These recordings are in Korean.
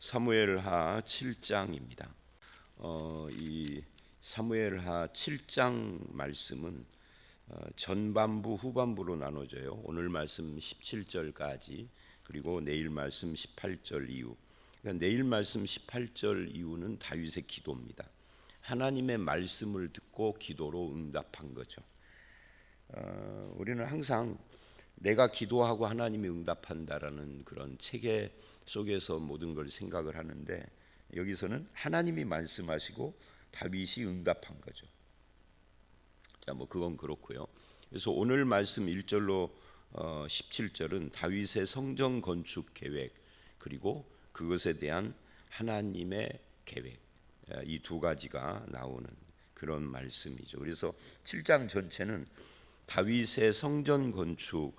사무엘하 7장입니다. 이 사무엘하 7장 말씀은 전반부 후반부로 나눠져요. 오늘 말씀 17절까지 그리고 내일 말씀 18절 이후. 그러니까 내일 말씀 18절 이후는 다윗의 기도입니다. 하나님의 말씀을 듣고 기도로 응답한 거죠. 우리는 항상 내가 기도하고 하나님이 응답한다라는 그런 체계 속에서 모든 걸 생각을 하는데, 여기서는 하나님이 말씀하시고 다윗이 응답한 거죠. 자, 그건 그렇고요. 그래서 오늘 말씀 1절로 17절은 다윗의 성전 건축 계획 그리고 그것에 대한 하나님의 계획, 이 두 가지가 나오는 그런 말씀이죠. 그래서 7장 전체는 다윗의 성전 건축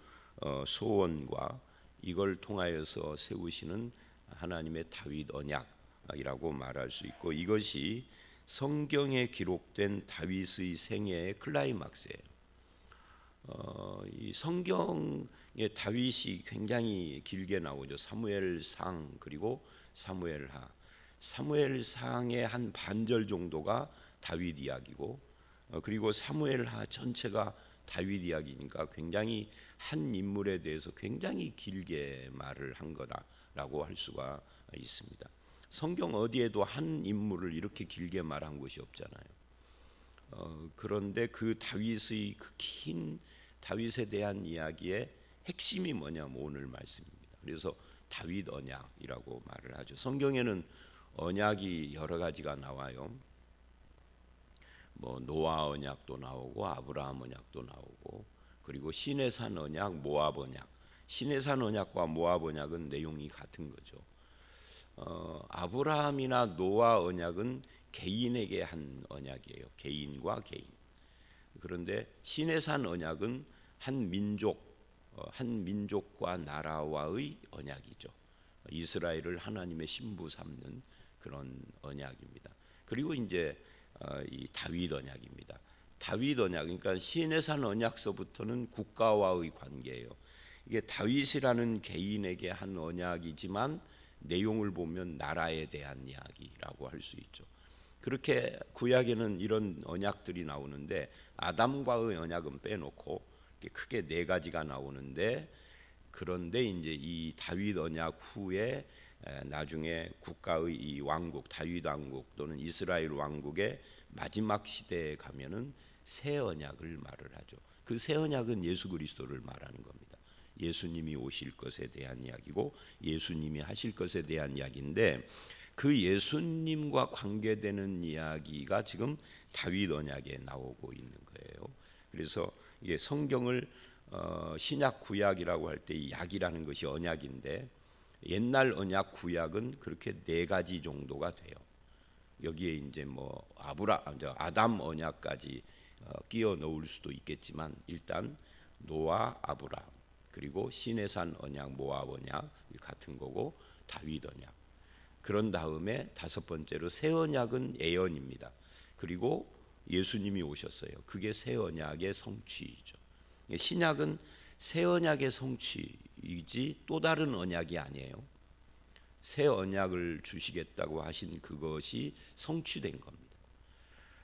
소원과 이걸 통하여서 세우시는 하나님의 다윗 언약이라고 말할 수 있고, 이것이 성경에 기록된 다윗의 생애의 클라이막스예요. 이 성경에 다윗이 굉장히 길게 나오죠. 사무엘상 그리고 사무엘하. 사무엘상의 한 반절 정도가 다윗 이야기고, 그리고 사무엘하 전체가 다윗 이야기니까 굉장히 한 인물에 대해서 굉장히 길게 말을 한 거다라고 할 수가 있습니다. 성경 어디에도 한 인물을 이렇게 길게 말한 것이 없잖아요. 그런데 그 다윗의 그 긴 다윗에 대한 이야기의 핵심이 뭐냐면 오늘 말씀입니다. 그래서 다윗 언약이라고 말을 하죠. 성경에는 언약이 여러 가지가 나와요. 노아 언약도 나오고 아브라함 언약도 나오고, 그리고 시내산 언약, 모압 언약. 시내산 언약과 모압 언약은 내용이 같은 거죠. 아브라함이나 노아 언약은 개인에게 한 언약이에요. 개인과 개인. 그런데 시내산 언약은 한 민족과 나라와의 언약이죠. 이스라엘을 하나님의 신부 삼는 그런 언약입니다. 그리고 이제 이 다윗 언약입니다. 다윗 언약, 그러니까 시내산 언약서부터는 국가와의 관계예요. 이게 다윗이라는 개인에게 한 언약이지만 내용을 보면 나라에 대한 이야기라고 할 수 있죠. 그렇게 구약에는 이런 언약들이 나오는데, 아담과의 언약은 빼놓고 크게 네 가지가 나오는데, 그런데 이제 이 다윗 언약 후에 나중에 국가의 이 왕국, 다윗 왕국 또는 이스라엘 왕국의 마지막 시대에 가면은 새 언약을 말을 하죠. 그 새 언약은 예수 그리스도를 말하는 겁니다. 예수님이 오실 것에 대한 이야기고 예수님이 하실 것에 대한 이야기인데, 그 예수님과 관계되는 이야기가 지금 다윗 언약에 나오고 있는 거예요. 그래서 이게 성경을 신약 구약이라고 할 때 이 약이라는 것이 언약인데, 옛날 언약 구약은 그렇게 네 가지 정도가 돼요. 여기에 이제 아담 언약까지 끼워 넣을 수도 있겠지만, 일단 노아, 아브라함, 그리고 시내산 언약, 모압 언약 같은 거고, 다윗 언약. 그런 다음에 다섯 번째로 새 언약은 예언입니다. 그리고 예수님이 오셨어요. 그게 새 언약의 성취이죠. 신약은 새 언약의 성취이지 또 다른 언약이 아니에요. 새 언약을 주시겠다고 하신 그것이 성취된 겁니다.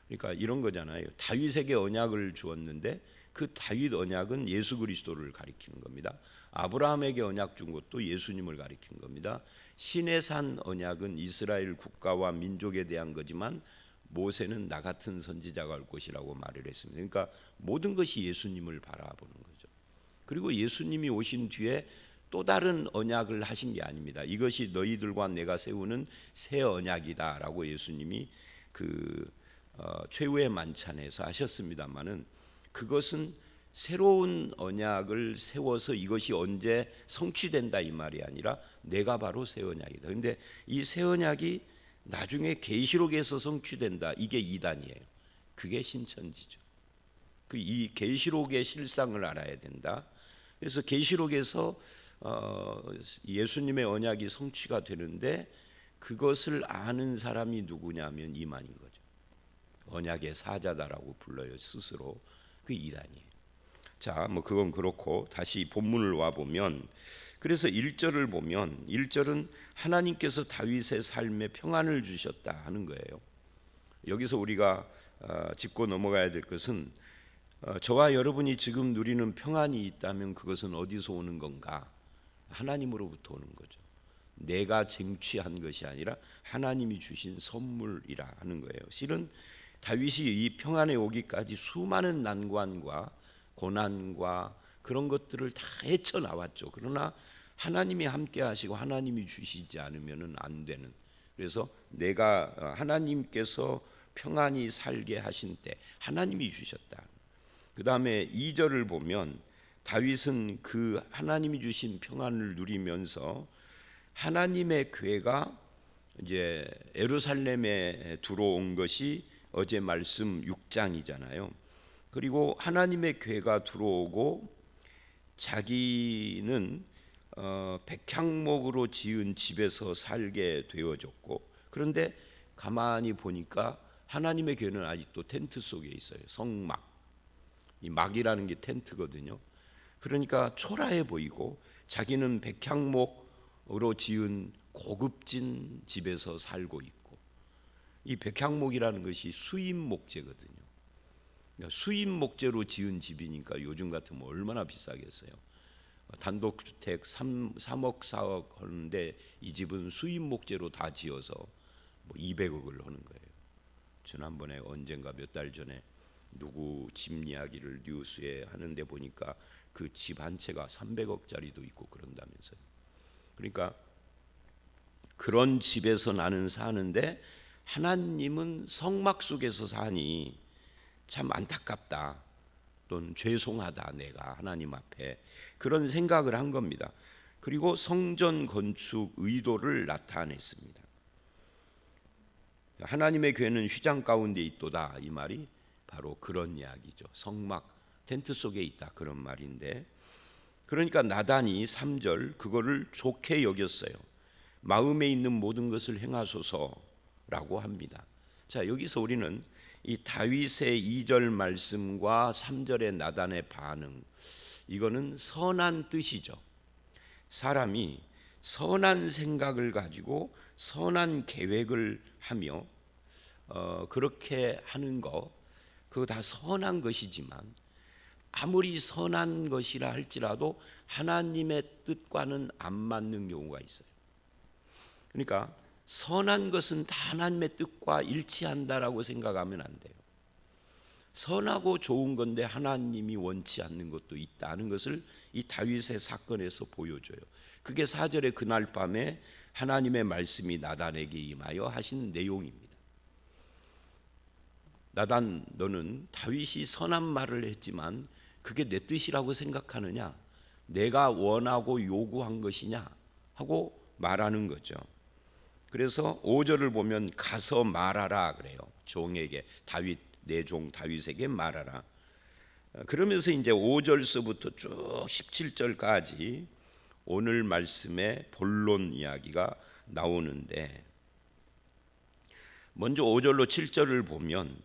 그러니까 이런 거잖아요. 다윗에게 언약을 주었는데 그 다윗 언약은 예수 그리스도를 가리키는 겁니다. 아브라함에게 언약 준 것도 예수님을 가리킨 겁니다. 시내산 언약은 이스라엘 국가와 민족에 대한 거지만 모세는 나 같은 선지자가 올 것이라고 말을 했습니다. 그러니까 모든 것이 예수님을 바라보는 거죠. 그리고 예수님이 오신 뒤에 또 다른 언약을 하신 게 아닙니다. 이것이 너희들과 내가 세우는 새 언약이다라고 예수님이 최후의 만찬에서 하셨습니다마는, 그것은 새로운 언약을 세워서 이것이 언제 성취된다 이 말이 아니라 내가 바로 새 언약이다. 그런데 이 새 언약이 나중에 계시록에서 성취된다, 이게 이단이에요. 그게 신천지죠. 이 계시록의 실상을 알아야 된다. 그래서 계시록에서 예수님의 언약이 성취가 되는데, 그것을 아는 사람이 누구냐면 이만인 거죠. 언약의 사자다라고 불러요 스스로. 그 이단이에요. 자, 뭐 그건 그렇고 다시 본문을 와 보면, 그래서 1절을 보면 1절은 하나님께서 다윗의 삶에 평안을 주셨다 하는 거예요. 여기서 우리가 짚고 넘어가야 될 것은, 저와 여러분이 지금 누리는 평안이 있다면 그것은 어디서 오는 건가? 하나님으로부터 오는 거죠. 내가 쟁취한 것이 아니라 하나님이 주신 선물이라 하는 거예요. 실은 다윗이 이 평안에 오기까지 수많은 난관과 고난과 그런 것들을 다 헤쳐나왔죠. 그러나 하나님이 함께 하시고 하나님이 주시지 않으면 안 되는, 그래서 내가 하나님께서 평안히 살게 하신 때 하나님이 주셨다. 그 다음에 2절을 보면 다윗은 그 하나님이 주신 평안을 누리면서 하나님의 궤가 이제 예루살렘에 들어온 것이 어제 말씀 6장이잖아요. 그리고 하나님의 궤가 들어오고 자기는 백향목으로 지은 집에서 살게 되어졌고, 그런데 가만히 보니까 하나님의 궤는 아직도 텐트 속에 있어요. 성막, 이 막이라는 게 텐트거든요. 그러니까 초라해 보이고 자기는 백향목으로 지은 고급진 집에서 살고 있고, 이 백향목이라는 것이 수입 목재거든요. 그러니까 수입 목재로 지은 집이니까 요즘 같으면 얼마나 비싸겠어요. 단독주택 3억 4억 하는데 이 집은 수입 목재로 다 지어서 뭐 200억을 하는 거예요. 지난번에 언젠가 몇 달 전에 누구 집 이야기를 뉴스에 하는데 보니까 그 집 한 채가 300억짜리도 있고 그런다면서요. 그러니까 그런 집에서 나는 사는데 하나님은 성막 속에서 사니 참 안타깝다, 또는 죄송하다, 내가 하나님 앞에 그런 생각을 한 겁니다. 그리고 성전 건축 의도를 나타냈습니다. 하나님의 궤는 휘장 가운데 있도다, 이 말이 바로 그런 이야기죠. 성막 텐트 속에 있다, 그런 말인데, 그러니까 나단이 3절 그거를 좋게 여겼어요. 마음에 있는 모든 것을 행하소서라고 합니다. 자, 여기서 우리는 이 다윗의 2절 말씀과 3절의 나단의 반응, 이거는 선한 뜻이죠. 사람이 선한 생각을 가지고 선한 계획을 하며 그렇게 하는 거, 그거 다 선한 것이지만 아무리 선한 것이라 할지라도 하나님의 뜻과는 안 맞는 경우가 있어요. 그러니까 선한 것은 다 하나님의 뜻과 일치한다라고 생각하면 안 돼요. 선하고 좋은 건데 하나님이 원치 않는 것도 있다는 것을 이 다윗의 사건에서 보여줘요. 그게 4절에 그날 밤에 하나님의 말씀이 나단에게 임하여 하신 내용입니다. 나단, 너는 다윗이 선한 말을 했지만 그게 내 뜻이라고 생각하느냐, 내가 원하고 요구한 것이냐 하고 말하는 거죠. 그래서 5절을 보면 가서 말하라 그래요. 종에게, 다윗, 내 종 다윗에게 말하라. 그러면서 이제 5절서부터 쭉 17절까지 오늘 말씀의 본론 이야기가 나오는데, 먼저 5절로 7절을 보면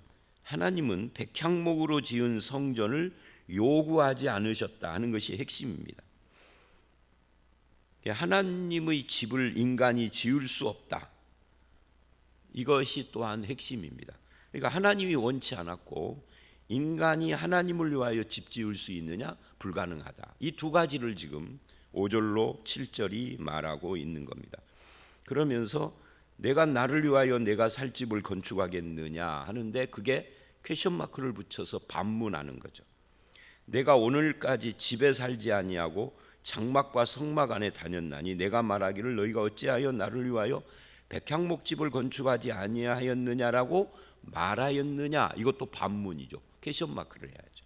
하나님은 백향목으로 지은 성전을 요구하지 않으셨다 하는 것이 핵심입니다. 하나님의 집을 인간이 지을 수 없다, 이것이 또한 핵심입니다. 그러니까 하나님이 원치 않았고 인간이 하나님을 위하여 집 지을 수 있느냐? 불가능하다. 이 두 가지를 지금 5절로 7절이 말하고 있는 겁니다. 그러면서 내가 나를 위하여 내가 살 집을 건축하겠느냐 하는데 그게 퀘션 마크를 붙여서 반문하는 거죠. 내가 오늘까지 집에 살지 아니하고 장막과 성막 안에 다녔나니 내가 말하기를 너희가 어찌하여 나를 위하여 백향목집을 건축하지 아니하였느냐라고 말하였느냐, 이것도 반문이죠. 퀘션 마크를 해야죠.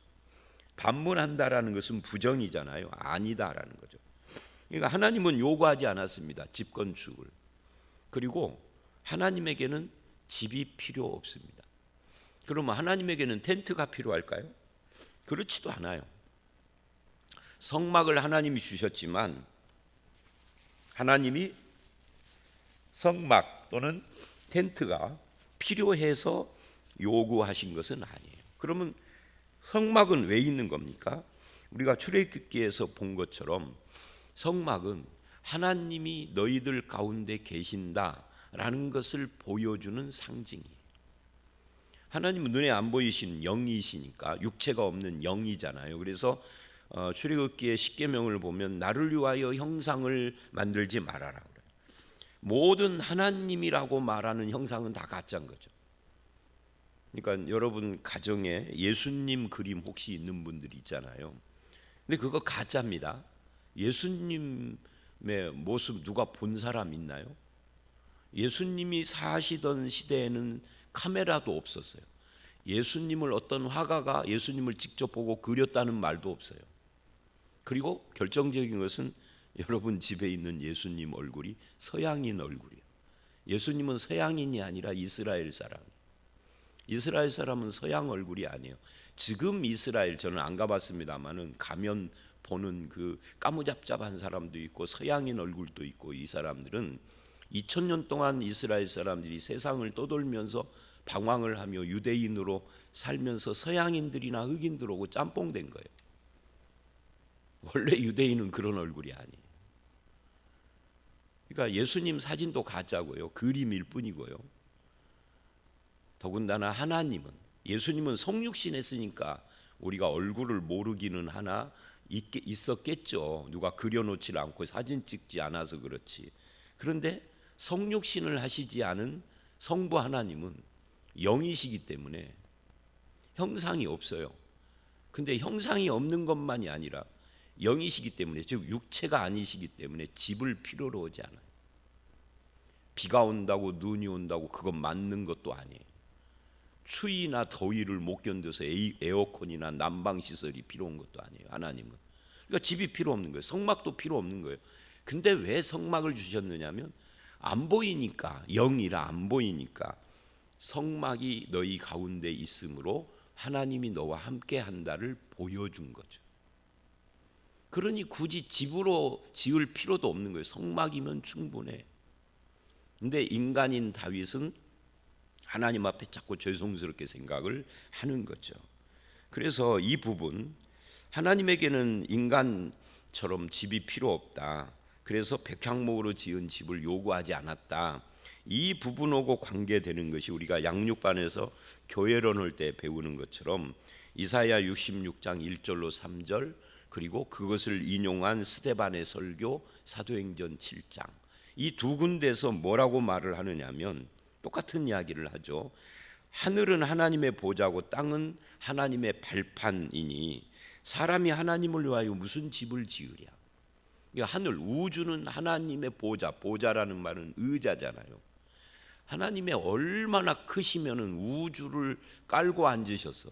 반문한다라는 것은 부정이잖아요. 아니다라는 거죠. 그러니까 하나님은 요구하지 않았습니다, 집 건축을. 그리고 하나님에게는 집이 필요 없습니다. 그러면 하나님에게는 텐트가 필요할까요? 그렇지도 않아요. 성막을 하나님이 주셨지만 하나님이 성막 또는 텐트가 필요해서 요구하신 것은 아니에요. 그러면 성막은 왜 있는 겁니까? 우리가 출애굽기에서 본 것처럼 성막은 하나님이 너희들 가운데 계신다라는 것을 보여주는 상징이에요. 하나님은 눈에 안 보이신 영이시니까 육체가 없는 영이잖아요. 그래서 출애굽기의 십계명을 보면 나를 위하여 형상을 만들지 말아라 그래요. 모든 하나님이라고 말하는 형상은 다 가짜인 거죠. 그러니까 여러분 가정에 예수님 그림 혹시 있는 분들이 있잖아요. 근데 그거 가짜입니다. 예수님의 모습 누가 본 사람 있나요? 예수님이 사시던 시대에는 카메라도 없었어요. 예수님을 어떤 화가가 예수님을 직접 보고 그렸다는 말도 없어요. 그리고 결정적인 것은 여러분 집에 있는 예수님 얼굴이 서양인 얼굴이에요. 예수님은 서양인이 아니라 이스라엘 사람. 이스라엘 사람은 서양 얼굴이 아니에요. 지금 이스라엘 저는 안 가봤습니다만은 가면 보는 그 까무잡잡한 사람도 있고 서양인 얼굴도 있고 이 사람들은 2000년 동안 이스라엘 사람들이 세상을 떠돌면서 방황을 하며 유대인으로 살면서 서양인들이나 흑인들 오고 짬뽕된 거예요. 원래 유대인은 그런 얼굴이 아니에요. 그러니까 예수님 사진도 가짜고요. 그림일 뿐이고요. 더군다나 하나님은 예수님은 성육신 했으니까 우리가 얼굴을 모르기는 하나 있었겠죠. 누가 그려놓지 않고 사진 찍지 않아서 그렇지. 그런데 성육신을 하시지 않은 성부 하나님은 영이시기 때문에 형상이 없어요. 근데 형상이 없는 것만이 아니라 영이시기 때문에, 즉 육체가 아니시기 때문에 집을 필요로 오지 않아요. 비가 온다고 눈이 온다고 그건 맞는 것도 아니에요. 추위나 더위를 못 견뎌서 에어컨이나 난방시설이 필요한 것도 아니에요. 하나님은. 그러니까 집이 필요 없는 거예요. 성막도 필요 없는 거예요. 근데 왜 성막을 주셨느냐면 안 보이니까, 영이라 안 보이니까 성막이 너희 가운데 있으므로 하나님이 너와 함께 한다를 보여준 거죠. 그러니 굳이 집으로 지을 필요도 없는 거예요. 성막이면 충분해. 근데 인간인 다윗은 하나님 앞에 자꾸 죄송스럽게 생각을 하는 거죠. 그래서 이 부분, 하나님에게는 인간처럼 집이 필요 없다. 그래서 백향목으로 지은 집을 요구하지 않았다. 이 부분하고 관계되는 것이 우리가 양육반에서 교회론을 때 배우는 것처럼 이사야 66장 1절로 3절, 그리고 그것을 인용한 스데반의 설교 사도행전 7장, 이 두 군데서 뭐라고 말을 하느냐면 똑같은 이야기를 하죠. 하늘은 하나님의 보좌고 땅은 하나님의 발판이니 사람이 하나님을 위하여 무슨 집을 지으랴. 그러니까 하늘, 우주는 하나님의 보좌, 보좌라는 말은 의자잖아요. 하나님의 얼마나 크시면은 우주를 깔고 앉으셔서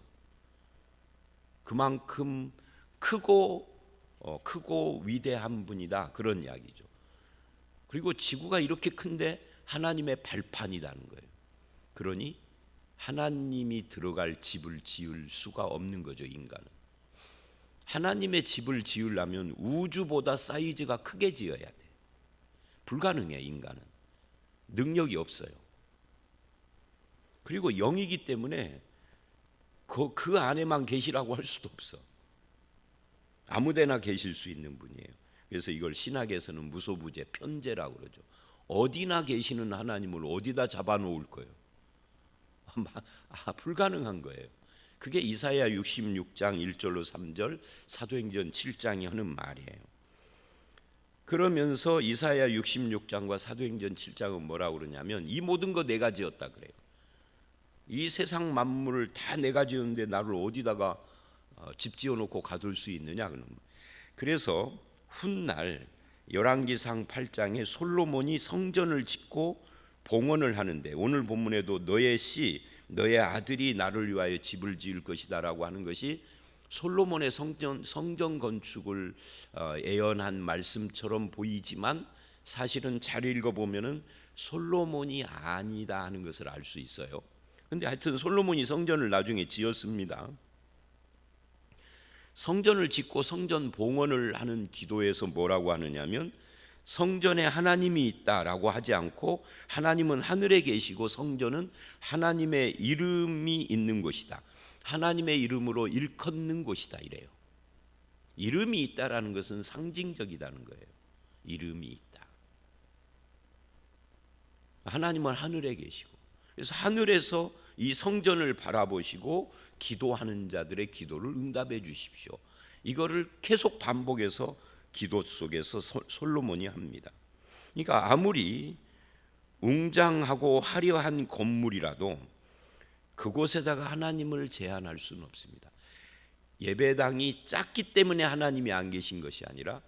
그만큼 크고 위대한 분이다, 그런 이야기죠. 그리고 지구가 이렇게 큰데 하나님의 발판이라는 거예요. 그러니 하나님이 들어갈 집을 지을 수가 없는 거죠, 인간은. 하나님의 집을 지으려면 우주보다 사이즈가 크게 지어야 돼. 불가능해, 인간은. 능력이 없어요. 그리고 영이기 때문에 그 안에만 계시라고 할 수도 없어. 아무데나 계실 수 있는 분이에요. 그래서 이걸 신학에서는 무소부재, 편재라고 그러죠. 어디나 계시는 하나님을 어디다 잡아놓을 거예요? 불가능한 거예요. 그게 이사야 66장 1절로 3절, 사도행전 7장이 하는 말이에요. 그러면서 이사야 66장과 사도행전 7장은 뭐라고 그러냐면 이 모든 거 내가 지었다 그래요. 이 세상 만물을 다 내가 지었는데 나를 어디다가 집 지어놓고 가둘 수 있느냐. 그래서 훗날 열왕기상 8장에 솔로몬이 성전을 짓고 봉헌을 하는데, 오늘 본문에도 너의 씨, 너의 아들이 나를 위하여 집을 지을 것이다라고 하는 것이 솔로몬의 성전 건축을 예언한 말씀처럼 보이지만 사실은 잘 읽어보면은 솔로몬이 아니다 하는 것을 알 수 있어요. 근데 하여튼 솔로몬이 성전을 나중에 지었습니다. 성전을 짓고 성전 봉헌을 하는 기도에서 뭐라고 하느냐면 성전에 하나님이 있다라고 하지 않고 하나님은 하늘에 계시고 성전은 하나님의 이름이 있는 곳이다, 하나님의 이름으로 일컫는 곳이다 이래요. 이름이 있다라는 것은 상징적이다는 거예요. 이름이 있다. 하나님은 하늘에 계시고, 그래서 하늘에서 이 성전을 바라보시고 기도하는 자들의 기도를 응답해 주십시오. 이거를 계속 반복해서 기도 속에서 솔로몬이 합니다. 그러니까 아무리 웅장하고 화려한 건물이라도 그곳에다가 하나님을 제한할 수는 없습니다. 예배당이 작기 때문에 하나님이 안 계신 것이 아니라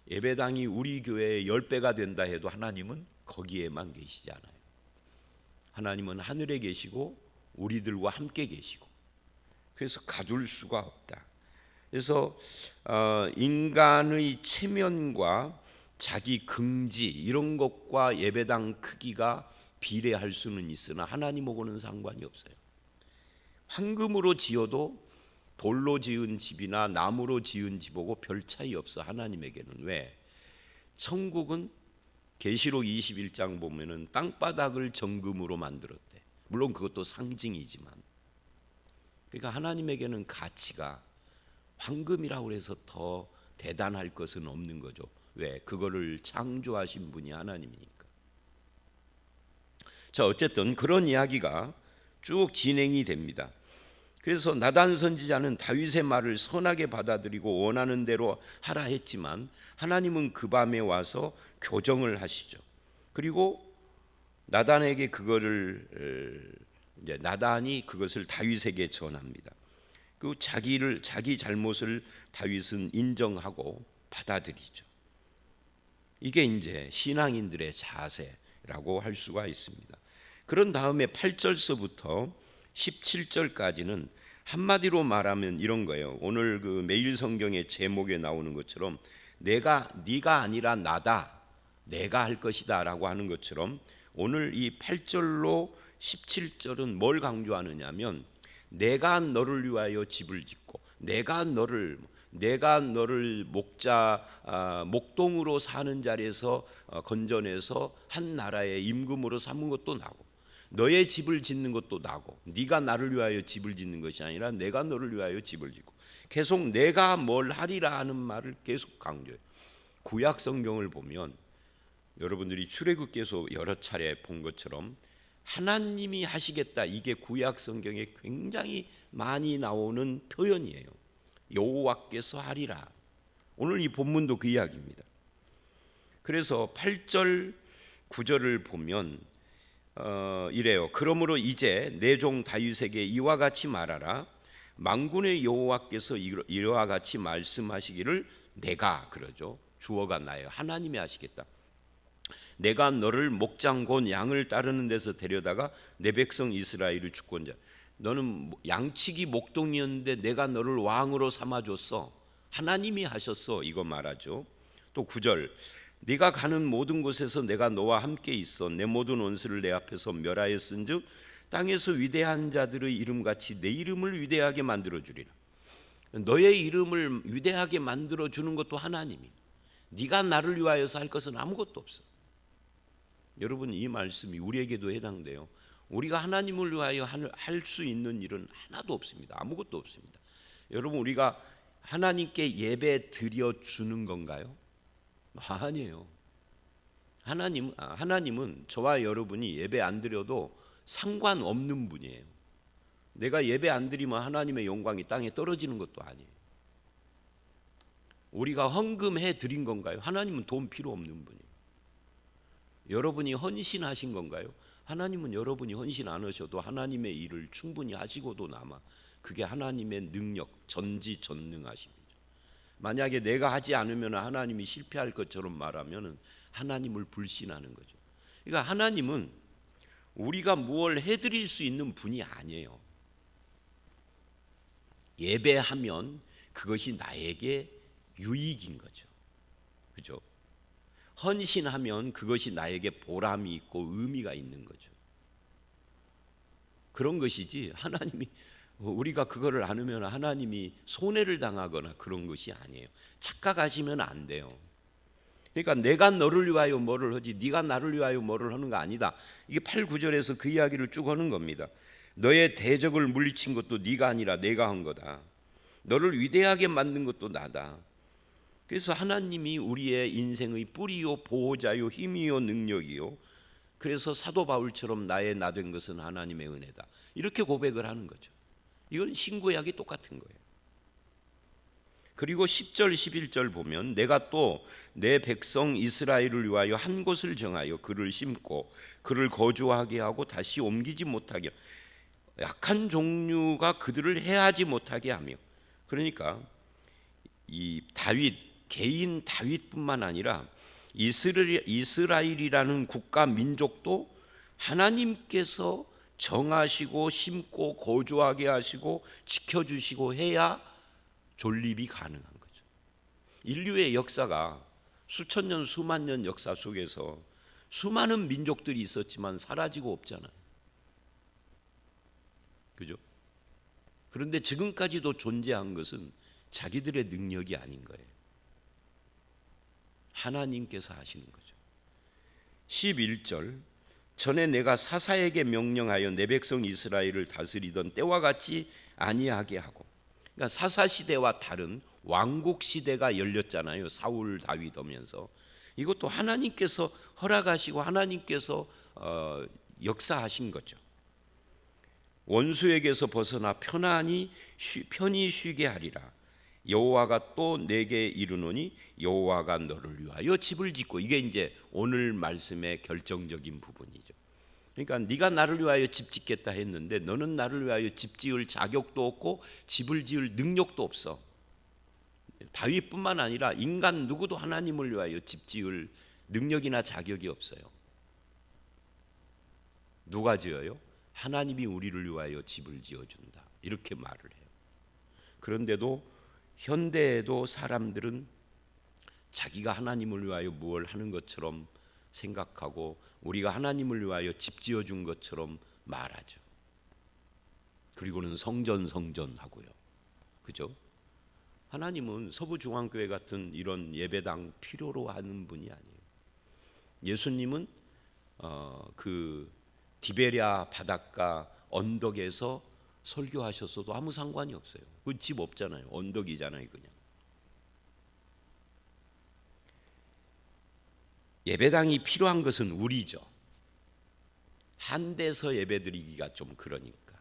예배당이 우리 교회의 10배가 된다 해도 하나님은 거기에만 계시지 않아요. 하나님은 하늘에 계시고 우리들과 함께 계시고, 그래서 가둘 수가 없다. 그래서 인간의 체면과 자기 긍지 이런 것과 예배당 크기가 비례할 수는 있으나 하나님하고는 상관이 없어요. 황금으로 지어도 돌로 지은 집이나 나무로 지은 집하고 별 차이 없어 하나님에게는. 왜? 천국은 계시록 21장 보면은 땅바닥을 정금으로 만들었대. 물론 그것도 상징이지만, 그러니까 하나님에게는 가치가 황금이라고 해서 더 대단할 것은 없는 거죠. 왜? 그거를 창조하신 분이 하나님이니까. 자, 어쨌든 그런 이야기가 쭉 진행이 됩니다. 그래서 나단 선지자는 다윗의 말을 선하게 받아들이고 원하는 대로 하라 했지만 하나님은 그 밤에 와서 교정을 하시죠. 그리고 나단에게 그거를 이제 나단이 그것을 다윗에게 전합니다. 그 자기 잘못을 다윗은 인정하고 받아들이죠. 이게 이제 신앙인들의 자세라고 할 수가 있습니다. 그런 다음에 8절서부터 17절까지는 한마디로 말하면 이런 거예요. 오늘 그 매일 성경의 제목에 나오는 것처럼 네가 아니라 나다, 내가 할 것이다라고 하는 것처럼 오늘 이 8절로 17절은 뭘 강조하느냐면 내가 너를 위하여 집을 짓고 내가 너를 목동으로 사는 자리에서 건져내서 한 나라의 임금으로 삼은 것도 나고, 너의 집을 짓는 것도 나고, 네가 나를 위하여 집을 짓는 것이 아니라 내가 너를 위하여 집을 짓고, 계속 내가 뭘 하리라 하는 말을 계속 강조해요. 구약 성경을 보면 여러분들이 출애굽기에서 여러 차례 본 것처럼 하나님이 하시겠다, 이게 구약 성경에 굉장히 많이 나오는 표현이에요. 여호와께서 하리라. 오늘 이 본문도 그 이야기입니다. 그래서 8절 9절을 보면 이래요. 그러므로 이제 내 종 다윗에게 이와 같이 말하라. 만군의 여호와께서 이와 같이 말씀하시기를, 내가, 그러죠. 주어가 나예요. 하나님이 하시겠다. 내가 너를 목장 곧 양을 따르는 데서 데려다가 내 백성 이스라엘의 주권자, 너는 양치기 목동이었는데 내가 너를 왕으로 삼아줬어. 하나님이 하셨어. 이거 말하죠. 또 9절, 네가 가는 모든 곳에서 내가 너와 함께 있어 내 모든 원수를 내 앞에서 멸하였은즉 땅에서 위대한 자들의 이름같이 내 이름을 위대하게 만들어주리라. 너의 이름을 위대하게 만들어주는 것도 하나님이, 네가 나를 위하여서 할 것은 아무것도 없어. 여러분, 이 말씀이 우리에게도 해당돼요. 우리가 하나님을 위하여 할 수 있는 일은 하나도 없습니다. 아무것도 없습니다. 여러분, 우리가 하나님께 예배 드려주는 건가요? 아니에요. 하나님은 저와 여러분이 예배 안 드려도 상관없는 분이에요. 내가 예배 안 드리면 하나님의 영광이 땅에 떨어지는 것도 아니에요. 우리가 헌금해 드린 건가요? 하나님은 돈 필요 없는 분이에요. 여러분이 헌신하신 건가요? 하나님은 여러분이 헌신 안 하셔도 하나님의 일을 충분히 하시고도 남아. 그게 하나님의 능력, 전지전능하십니다. 만약에 내가 하지 않으면 하나님이 실패할 것처럼 말하면 하나님을 불신하는 거죠. 그러니까 하나님은 우리가 무엇을 해드릴 수 있는 분이 아니에요. 예배하면 그것이 나에게 유익인 거죠. 그죠? 헌신하면 그것이 나에게 보람이 있고 의미가 있는 거죠. 그런 것이지, 하나님이 우리가 그거를 안 하면 하나님이 손해를 당하거나 그런 것이 아니에요. 착각하시면 안 돼요. 그러니까 내가 너를 위하여 뭐를 하지 네가 나를 위하여 뭐를 하는 거 아니다. 이게 8, 9절에서 그 이야기를 쭉 하는 겁니다. 너의 대적을 물리친 것도 네가 아니라 내가 한 거다. 너를 위대하게 만든 것도 나다. 그래서 하나님이 우리의 인생의 뿌리요 보호자요 힘이요 능력이요, 그래서 사도 바울처럼 나의 나 된 것은 하나님의 은혜다, 이렇게 고백을 하는 거죠. 이건 신구약이 똑같은 거예요. 그리고 10절 11절 보면 내가 또 내 백성 이스라엘을 위하여 한 곳을 정하여 그를 심고 그를 거주하게 하고 다시 옮기지 못하게, 약한 종류가 그들을 해하지 못하게 하며, 그러니까 이 다윗, 개인 다윗뿐만 아니라 이스라엘이라는 국가 민족도 하나님께서 정하시고 심고 거주하게 하시고 지켜주시고 해야 존립이 가능한 거죠. 인류의 역사가 수천 년 수만 년 역사 속에서 수많은 민족들이 있었지만 사라지고 없잖아요. 그죠? 그런데 지금까지도 존재한 것은 자기들의 능력이 아닌 거예요. 하나님께서 하시는 거죠. 11절 전에 내가 사사에게 명령하여 내 백성 이스라엘을 다스리던 때와 같이 아니하게 하고, 그러니까 사사 시대와 다른 왕국 시대가 열렸잖아요. 사울 다윗 오면서. 이것도 하나님께서 허락하시고 하나님께서 역사하신 거죠. 원수에게서 벗어나 편히 쉬게 하리라. 여호와가 또 내게 이르노니 여호와가 너를 위하여 집을 짓고, 이게 이제 오늘 말씀의 결정적인 부분이죠. 그러니까 네가 나를 위하여 집 짓겠다 했는데 너는 나를 위하여 집 지을 자격도 없고 집을 지을 능력도 없어. 다윗뿐만 아니라 인간 누구도 하나님을 위하여 집 지을 능력이나 자격이 없어요. 누가 지어요? 하나님이 우리를 위하여 집을 지어준다, 이렇게 말을 해요. 그런데도 현대에도 사람들은 자기가 하나님을 위하여 무엇을 하는 것처럼 생각하고 우리가 하나님을 위하여 집 지어준 것처럼 말하죠. 그리고는 성전 하고요. 그죠? 하나님은 서부중앙교회 같은 이런 예배당 필요로 하는 분이 아니에요. 예수님은 그 디베랴 바닷가 언덕에서 설교하셨어도 아무 상관이 없어요. 그 집 없잖아요. 언덕이잖아요, 그냥. 예배당이 필요한 것은 우리죠. 한 데서 예배드리기가 좀 그러니까.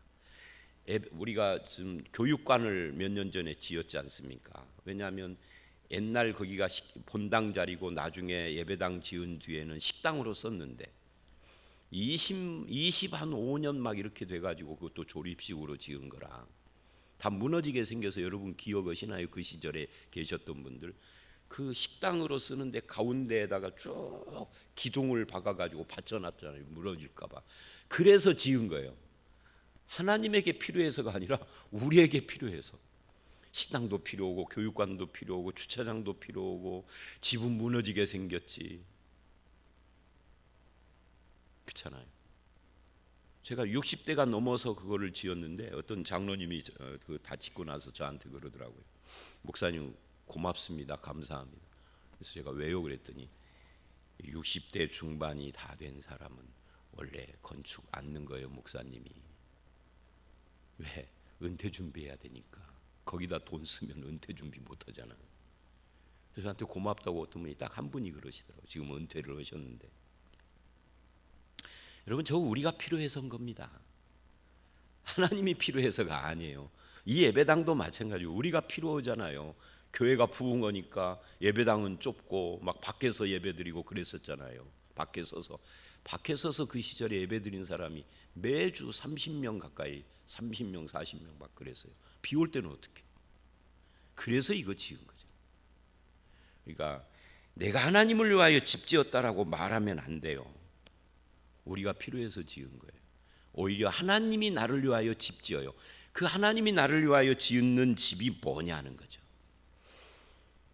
우리가 지금 교육관을 몇 년 전에 지었지 않습니까? 왜냐하면 옛날 거기가 본당 자리고 나중에 예배당 지은 뒤에는 식당으로 썼는데 25년 막 이렇게 돼가지고 그것도 조립식으로 지은 거라 다 무너지게 생겨서, 여러분 기억하시나요? 그 시절에 계셨던 분들, 그 식당으로 쓰는데 가운데에다가 쭉 기둥을 박아가지고 받쳐놨잖아요. 무너질까봐. 그래서 지은 거예요. 하나님에게 필요해서가 아니라 우리에게 필요해서. 식당도 필요하고 교육관도 필요하고 주차장도 필요하고 집은 무너지게 생겼지. 그렇잖아요. 제가 60대가 넘어서 그거를 지었는데 어떤 장로님이 그 다 짓고 나서 저한테 그러더라고요. 목사님 고맙습니다, 감사합니다. 그래서 제가 왜요? 그랬더니 60대 중반이 다 된 사람은 원래 건축 않는 거예요, 목사님이. 왜? 은퇴 준비해야 되니까. 거기다 돈 쓰면 은퇴 준비 못 하잖아요. 그래서 저한테 고맙다고 어떤 분이 딱 한 분이 그러시더라고요. 지금 은퇴를 하셨는데. 여러분, 저 우리가 필요해서인 겁니다. 하나님이 필요해서가 아니에요. 이 예배당도 마찬가지고 우리가 필요하잖아요. 교회가 부흥하니까 예배당은 좁고 막 밖에서 예배드리고 그랬었잖아요. 밖에 서서 그 시절에 예배드린 사람이 매주 30명 가까이, 30명 40명 막 그랬어요. 비 올 때는 어떻게? 그래서 이거 지은 거죠. 그러니까 내가 하나님을 위하여 집 지었다라고 말하면 안 돼요. 우리가 필요해서 지은 거예요. 오히려 하나님이 나를 위하여 집 지어요. 그 하나님이 나를 위하여 지은 집이 뭐냐는 거죠.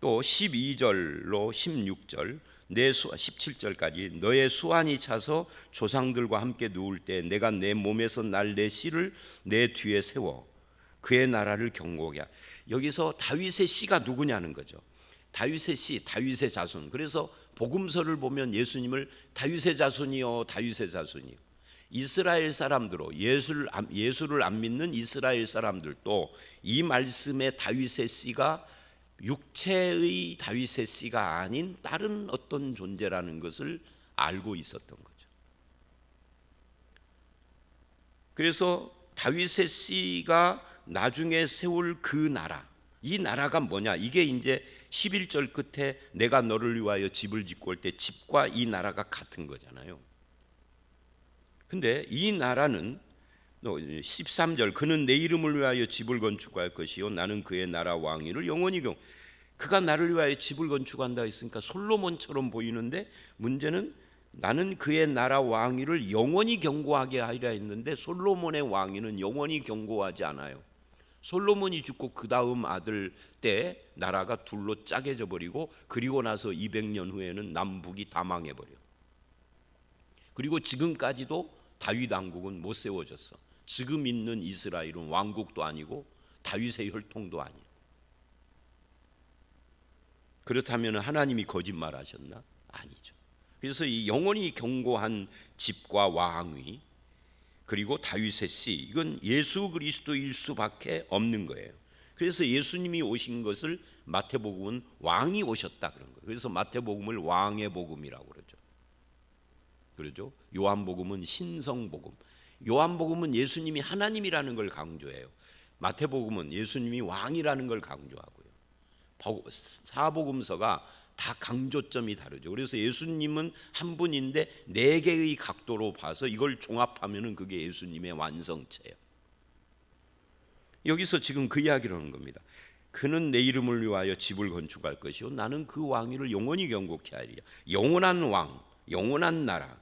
또 12절로 16절, 17절까지 너의 수완이 차서 조상들과 함께 누울 때 내가 내 몸에서 날 내 씨를 내 뒤에 세워 그의 나라를 경고하게. 여기서 다윗의 씨가 누구냐는 거죠. 다윗의 씨, 다윗의 자손. 그래서 복음서를 보면 예수님을 다윗의 자손이요, 다윗의 자손이요. 이스라엘 사람들로 예수를 안 믿는 이스라엘 사람들도 이 말씀에 다윗의 씨가 육체의 다윗의 씨가 아닌 다른 어떤 존재라는 것을 알고 있었던 거죠. 그래서 다윗의 씨가 나중에 세울 그 나라, 이 나라가 뭐냐? 이게 이제 11절 끝에 내가 너를 위하여 집을 짓고 올 때 집과 이 나라가 같은 거잖아요. 근데 이 나라는 13절 그는 내 이름을 위하여 집을 건축할 것이요 나는 그의 나라 왕위를 영원히 그가 나를 위하여 집을 건축한다 했으니까 솔로몬처럼 보이는데, 문제는 나는 그의 나라 왕위를 영원히 경고하게 하리라 했는데 솔로몬의 왕위는 영원히 경고하지 않아요. 솔로몬이 죽고 그 다음 아들 때 나라가 둘로 짜개져 버리고, 그리고 나서 200년 후에는 남북이 다 망해버려. 그리고 지금까지도 다윗 왕국은 못 세워졌어. 지금 있는 이스라엘은 왕국도 아니고 다윗의 혈통도 아니에요. 그렇다면 하나님이 거짓말하셨나? 아니죠. 그래서 이 영원히 경고한 집과 왕위, 그리고 다윗의 씨, 이건 예수 그리스도일 수밖에 없는 거예요. 그래서 예수님이 오신 것을 마태복음은 왕이 오셨다 그런 거예요. 그래서 마태복음을 왕의 복음이라고 그러죠. 요한복음은 신성복음. 요한복음은 예수님이 하나님이라는 걸 강조해요. 마태복음은 예수님이 왕이라는 걸 강조하고요. 사복음서가 다 강조점이 다르죠. 그래서 예수님은 한 분인데 네 개의 각도로 봐서 이걸 종합하면은 그게 예수님의 완성체예요. 여기서 지금 그 이야기를 하는 겁니다. 그는 내 이름을 위하여 집을 건축할 것이요 나는 그 왕위를 영원히 경고케 하리라. 영원한 왕, 영원한 나라.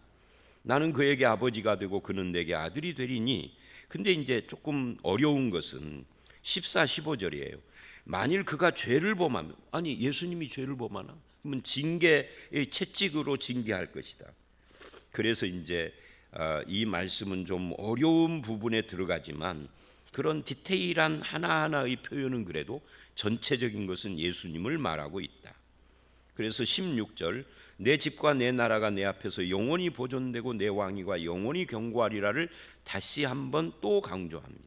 나는 그에게 아버지가 되고 그는 내게 아들이 되리니. 근데 이제 조금 어려운 것은 14, 15절이에요. 만일 그가 죄를 범하면, 아니 예수님이 죄를 범하나? 그러면 징계의 채찍으로 징계할 것이다. 그래서 이제 이 말씀은 좀 어려운 부분에 들어가지만 그런 디테일한 하나하나의 표현은 그래도 전체적인 것은 예수님을 말하고 있다. 그래서 16절 내 집과 내 나라가 내 앞에서 영원히 보존되고 내 왕위가 영원히 경고하리라를 다시 한번 또 강조합니다.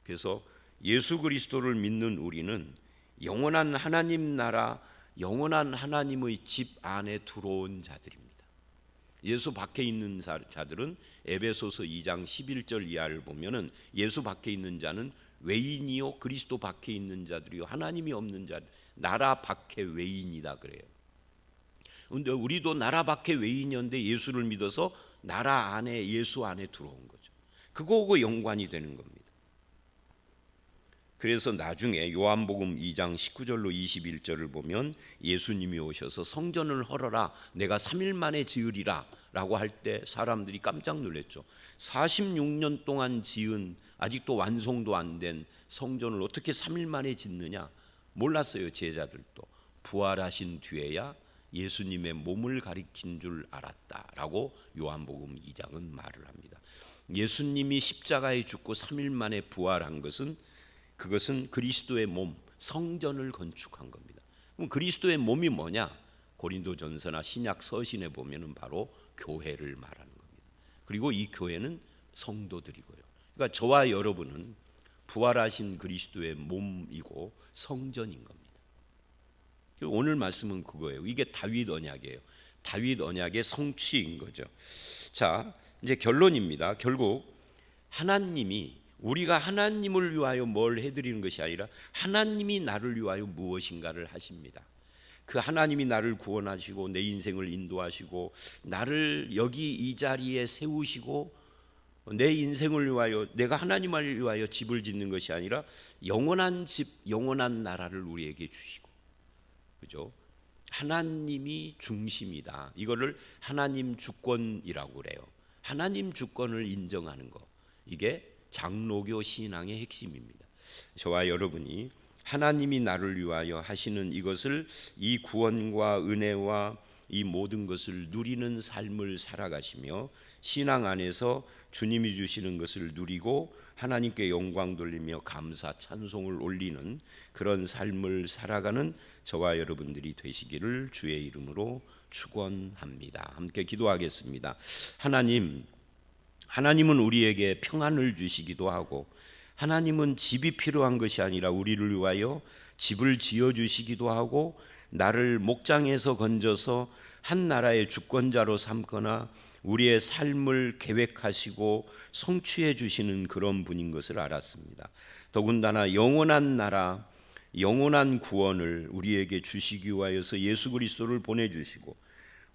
그래서 예수 그리스도를 믿는 우리는 영원한 하나님 나라, 영원한 하나님의 집 안에 들어온 자들입니다. 예수 밖에 있는 자들은 에베소서 2장 11절 이하를 보면은 예수 밖에 있는 자는 외인이요 그리스도 밖에 있는 자들이요 하나님이 없는 자, 나라 밖의 외인이다 그래요. 그런데 우리도 나라 밖의 외인이었는데 예수를 믿어서 나라 안에, 예수 안에 들어온 거죠. 그거하고 연관이 되는 겁니다. 그래서 나중에 요한복음 2장 19절로 21절을 보면 예수님이 오셔서 성전을 헐어라 내가 3일 만에 지으리라 라고 할 때 사람들이 깜짝 놀랐죠. 46년 동안 지은 아직도 완성도 안 된 성전을 어떻게 3일 만에 짓느냐 몰랐어요. 제자들도. 부활하신 뒤에야 예수님의 몸을 가리킨 줄 알았다라고 요한복음 2장은 말을 합니다. 예수님이 십자가에 죽고 3일 만에 부활한 것은, 그것은 그리스도의 몸, 성전을 건축한 겁니다. 그럼 그리스도의 몸이 뭐냐? 고린도전서나 신약 서신에 보면은 바로 교회를 말하는 겁니다. 그리고 이 교회는 성도들이고요. 그러니까 저와 여러분은 부활하신 그리스도의 몸이고 성전인 겁니다. 오늘 말씀은 그거예요. 이게 다윗 언약이에요. 다윗 언약의 성취인 거죠. 자, 이제 결론입니다. 결국 하나님이, 우리가 하나님을 위하여 뭘 해드리는 것이 아니라 하나님이 나를 위하여 무엇인가를 하십니다. 그 하나님이 나를 구원하시고 내 인생을 인도하시고 나를 여기 이 자리에 세우시고 내 인생을 위하여, 내가 하나님을 위하여 집을 짓는 것이 아니라 영원한 집, 영원한 나라를 우리에게 주시고, 그죠? 하나님이 중심이다. 이거를 하나님 주권이라고 그래요. 하나님 주권을 인정하는 거, 이게 장로교 신앙의 핵심입니다. 저와 여러분이 하나님이 나를 위하여 하시는 이것을, 이 구원과 은혜와 이 모든 것을 누리는 삶을 살아가시며 신앙 안에서 주님이 주시는 것을 누리고 하나님께 영광 돌리며 감사 찬송을 올리는 그런 삶을 살아가는 저와 여러분들이 되시기를 주의 이름으로 축원합니다. 함께 기도하겠습니다. 하나님은 우리에게 평안을 주시기도 하고, 하나님은 집이 필요한 것이 아니라 우리를 위하여 집을 지어 주시기도 하고 나를 목장에서 건져서 한 나라의 주권자로 삼거나 우리의 삶을 계획하시고 성취해 주시는 그런 분인 것을 알았습니다. 더군다나 영원한 나라, 영원한 구원을 우리에게 주시기 위하여서 예수 그리스도를 보내주시고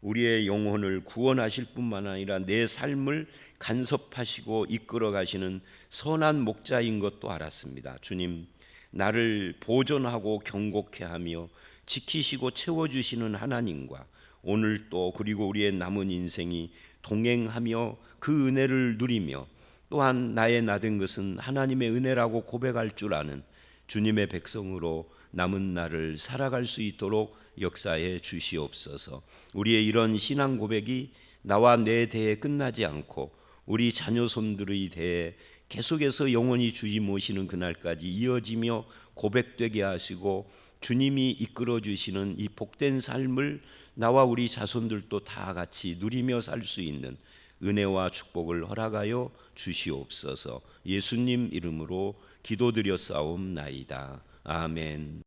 우리의 영혼을 구원하실 뿐만 아니라 내 삶을 간섭하시고 이끌어 가시는 선한 목자인 것도 알았습니다. 주님, 나를 보존하고 경고케 하며 지키시고 채워주시는 하나님과 오늘 또 그리고 우리의 남은 인생이 동행하며 그 은혜를 누리며 또한 나의 나된 것은 하나님의 은혜라고 고백할 줄 아는 주님의 백성으로 남은 날을 살아갈 수 있도록 역사해 주시옵소서. 우리의 이런 신앙 고백이 나와 내 대에 끝나지 않고 우리 자녀손들의 대에 계속해서 영원히 주님 모시는 그날까지 이어지며 고백되게 하시고 주님이 이끌어 주시는 이 복된 삶을 나와 우리 자손들도 다 같이 누리며 살 수 있는 은혜와 축복을 허락하여 주시옵소서. 예수님 이름으로 기도드렸사옵나이다. 아멘.